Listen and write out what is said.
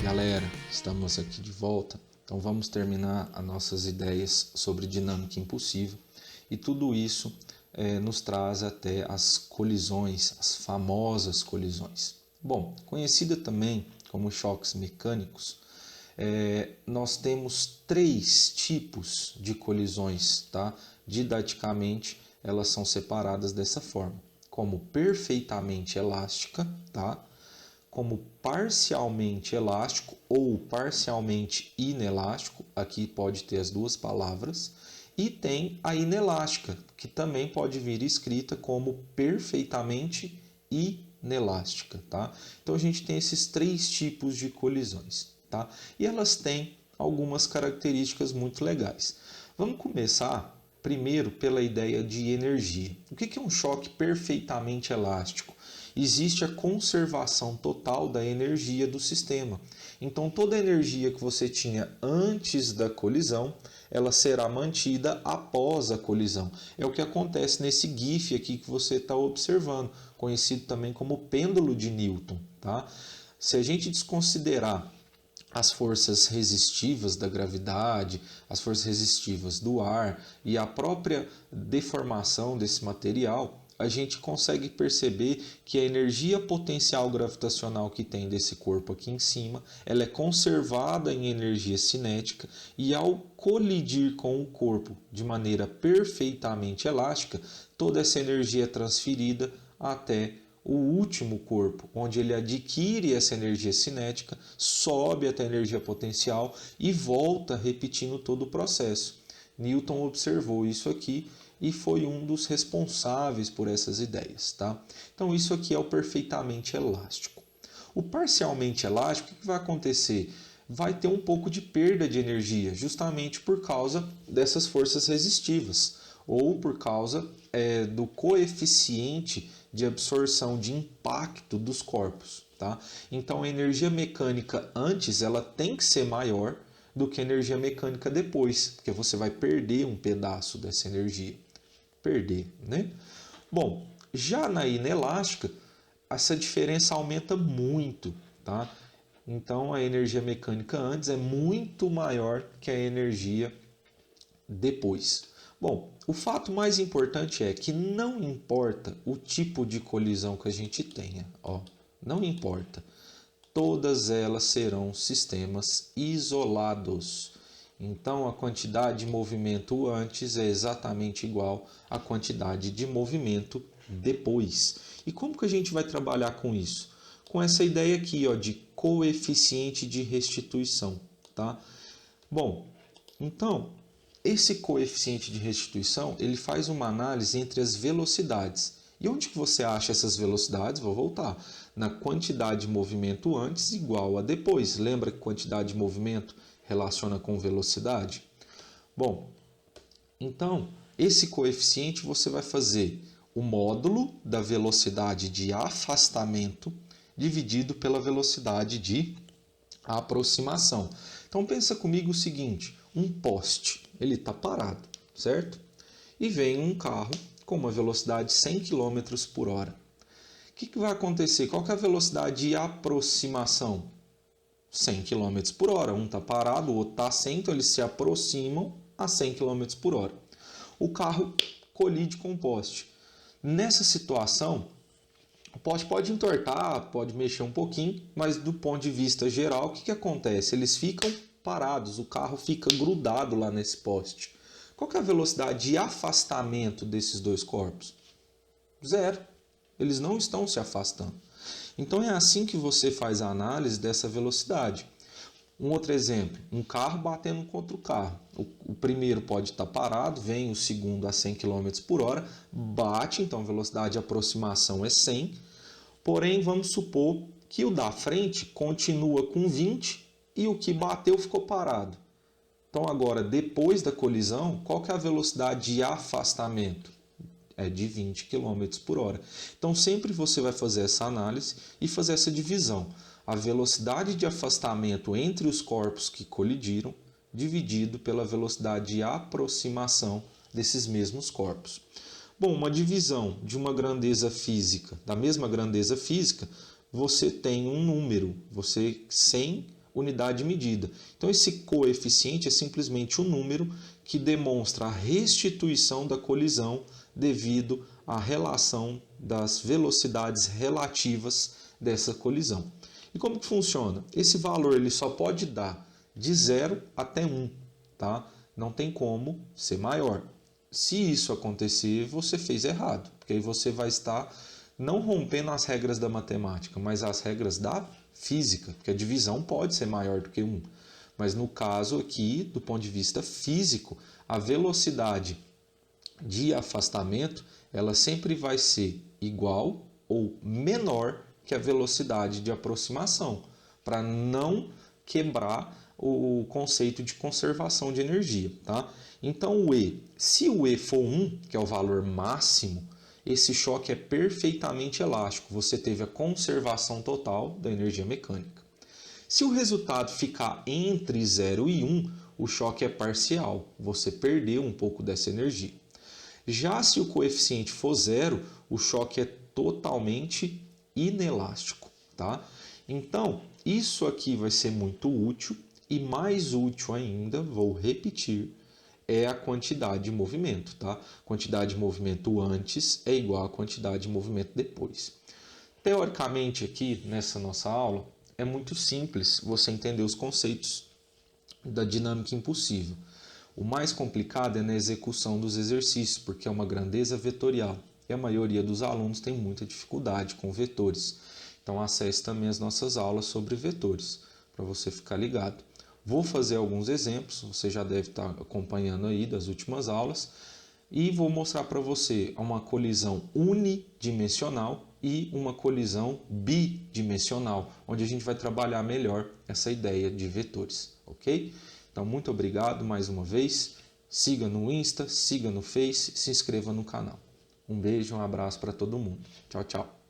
Galera, estamos aqui de volta, então vamos terminar as nossas ideias sobre dinâmica impossível e tudo isso nos traz até as colisões, as famosas colisões. Bom, conhecida também como choques mecânicos, nós temos 3 tipos de colisões, tá? Didaticamente elas são separadas dessa forma, como perfeitamente elástica, tá? Como parcialmente elástico ou parcialmente inelástico, aqui pode ter as duas palavras, e tem a inelástica, que também pode vir escrita como perfeitamente inelástica, tá? Então a gente tem esses 3 tipos de colisões, tá? E elas têm algumas características muito legais. Vamos começar primeiro pela ideia de energia. O que é um choque perfeitamente elástico? Existe a conservação total da energia do sistema. Então, toda a energia que você tinha antes da colisão, ela será mantida após a colisão. É o que acontece nesse GIF aqui que você está observando, conhecido também como pêndulo de Newton, tá? Se a gente desconsiderar as forças resistivas da gravidade, as forças resistivas do ar e a própria deformação desse material, a gente consegue perceber que a energia potencial gravitacional que tem desse corpo aqui em cima, ela é conservada em energia cinética e ao colidir com o corpo de maneira perfeitamente elástica, toda essa energia é transferida até o último corpo, onde ele adquire essa energia cinética, sobe até a energia potencial e volta repetindo todo o processo. Newton observou isso aqui e foi um dos responsáveis por essas ideias, tá? Então isso aqui é o perfeitamente elástico. O parcialmente elástico, o que vai acontecer? Vai ter um pouco de perda de energia, justamente por causa dessas forças resistivas, ou por causa do coeficiente de absorção de impacto dos corpos, tá? Então a energia mecânica antes ela tem que ser maior do que a energia mecânica depois, porque você vai perder um pedaço dessa energia. Perder, né? Bom, já na inelástica, essa diferença aumenta muito, tá? Então a energia mecânica antes é muito maior que a energia depois. Bom, o fato mais importante é que não importa o tipo de colisão que a gente tenha, ó, não importa. Todas elas serão sistemas isolados. Então a quantidade de movimento antes é exatamente igual à quantidade de movimento depois. E como que a gente vai trabalhar com isso? Com essa ideia aqui, ó, de coeficiente de restituição, tá? Bom, então esse coeficiente de restituição, ele faz uma análise entre as velocidades. E onde que você acha essas velocidades? Vou voltar. Na quantidade de movimento antes igual a depois. Lembra que quantidade de movimento relaciona com velocidade? Bom, então, esse coeficiente você vai fazer o módulo da velocidade de afastamento dividido pela velocidade de aproximação. Então pensa comigo o seguinte, um poste, ele está parado, certo? E vem um carro com uma velocidade de 100 km por hora. O que vai acontecer? Qual que é a velocidade de aproximação? 100 km por hora. Um está parado, o outro está a 100, então eles se aproximam a 100 km por hora. O carro colide com o poste. Nessa situação, o poste pode entortar, pode mexer um pouquinho, mas do ponto de vista geral, o que acontece? Eles ficam parados, o carro fica grudado lá nesse poste. Qual que é a velocidade de afastamento desses dois corpos? Zero. Eles não estão se afastando. Então é assim que você faz a análise dessa velocidade. Um outro exemplo, um carro batendo contra o carro. O primeiro pode estar parado, vem o segundo a 100 km por hora, bate, então a velocidade de aproximação é 100, porém vamos supor que o da frente continua com 20 e o que bateu ficou parado. Então agora, depois da colisão, qual que é a velocidade de afastamento? É de 20 km por hora. Então sempre você vai fazer essa análise e fazer essa divisão. A velocidade de afastamento entre os corpos que colidiram, dividido pela velocidade de aproximação desses mesmos corpos. Bom, uma divisão de uma grandeza física, da mesma grandeza física, você tem um número, 100 unidade de medida. Então esse coeficiente é simplesmente um número que demonstra a restituição da colisão devido à relação das velocidades relativas dessa colisão. E como que funciona? Esse valor ele só pode dar de 0 até 1, tá? Não tem como ser maior. Se isso acontecer, você fez errado, porque aí você vai estar não rompendo as regras da matemática, mas as regras da física, porque a divisão pode ser maior do que 1. Mas no caso aqui, do ponto de vista físico, a velocidade de afastamento, ela sempre vai ser igual ou menor que a velocidade de aproximação, para não quebrar o conceito de conservação de energia, tá? Então o E, se o E for 1, que é o valor máximo, esse choque é perfeitamente elástico, você teve a conservação total da energia mecânica. Se o resultado ficar entre 0 e 1, o choque é parcial, você perdeu um pouco dessa energia. Já se o coeficiente for 0, o choque é totalmente inelástico, tá? Então, isso aqui vai ser muito útil e mais útil ainda, vou repetir, é a quantidade de movimento, tá? Quantidade de movimento antes é igual à quantidade de movimento depois. Teoricamente aqui, nessa nossa aula, é muito simples você entender os conceitos da dinâmica impossível. O mais complicado é na execução dos exercícios, porque é uma grandeza vetorial e a maioria dos alunos tem muita dificuldade com vetores. Então acesse também as nossas aulas sobre vetores, para você ficar ligado. Vou fazer alguns exemplos, você já deve estar acompanhando aí das últimas aulas, e vou mostrar para você uma colisão unidimensional e uma colisão bidimensional, onde a gente vai trabalhar melhor essa ideia de vetores, ok? Então, muito obrigado mais uma vez. Siga no Insta, siga no Face, se inscreva no canal. Um beijo, um abraço para todo mundo. Tchau, tchau.